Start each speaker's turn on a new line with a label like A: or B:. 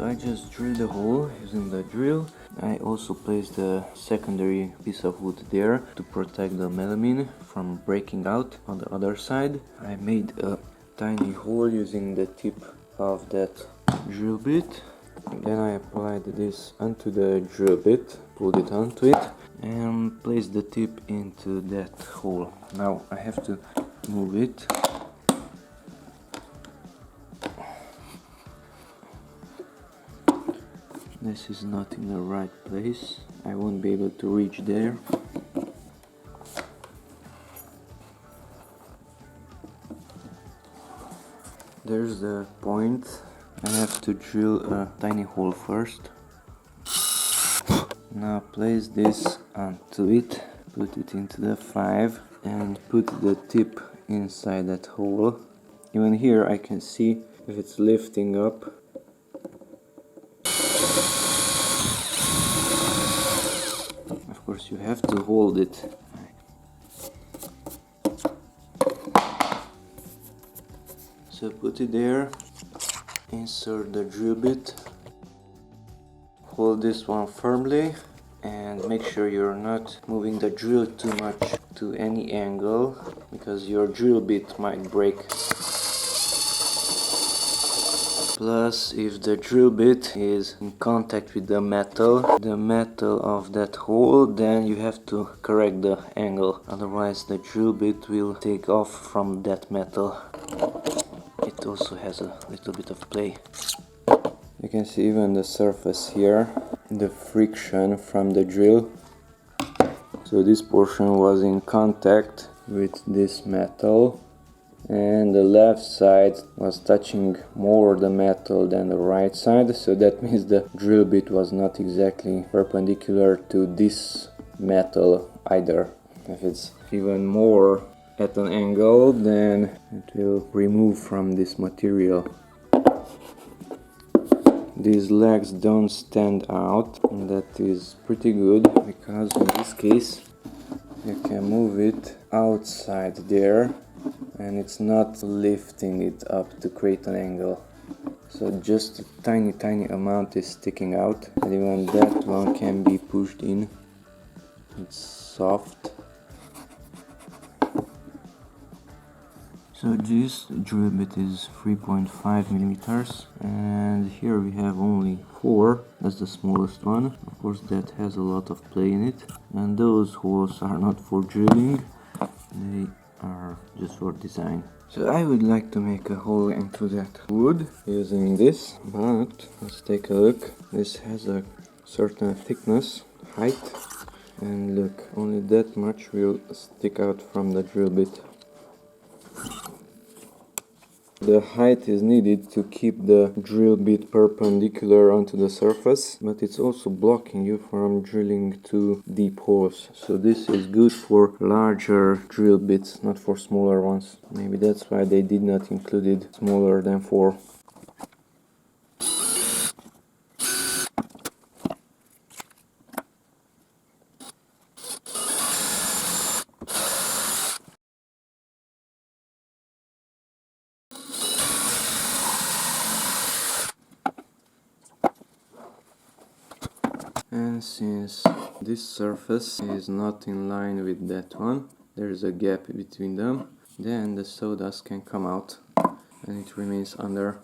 A: I just drilled a hole using the drill. I also placed a secondary piece of wood there to protect the melamine from breaking out on the other side. I made a tiny hole using the tip of that drill bit. Then I applied this onto the drill bit, pulled it onto it, and placed the tip into that hole. Now I have to move it. This is not in the right place. I won't be able to reach there. There's the point. I have to drill a tiny hole first. Now place this onto it, put it into the 5 and put the tip inside that hole. Even here I can see if it's lifting up. Of course you have to hold it. So put it there, insert the drill bit, hold this one firmly and make sure you're not moving the drill too much to any angle because your drill bit might break. Plus, if the drill bit is in contact with the metal of that hole, then you have to correct the angle, otherwise the drill bit will take off from that metal. It also has a little bit of play. You can see even the surface here, the friction from the drill. So this portion was in contact with this metal and the left side was touching more the metal than the right side, so that means the drill bit was not exactly perpendicular to this metal either. If it's even more at an angle, then it will remove from this material. These legs don't stand out, and that is pretty good because in this case you can move it outside there and it's not lifting it up to create an angle. So just a tiny amount is sticking out, and even that one can be pushed in. It's soft. So this drill bit is 3.5 millimeters, and here we have only 4. That's the smallest one. Of course that has a lot of play in it, and those holes are not for drilling, they are just for design. So I would like to make a hole into that wood using this, but let's take a look. This has a certain thickness, height, and look, only that much will stick out from the drill bit. The height is needed to keep the drill bit perpendicular onto the surface, but it's also blocking you from drilling too deep holes. So this is good for larger drill bits, not for smaller ones. Maybe that's why they did not include it smaller than 4. And since this surface is not in line with that one, there is a gap between them, then the sawdust can come out and it remains under.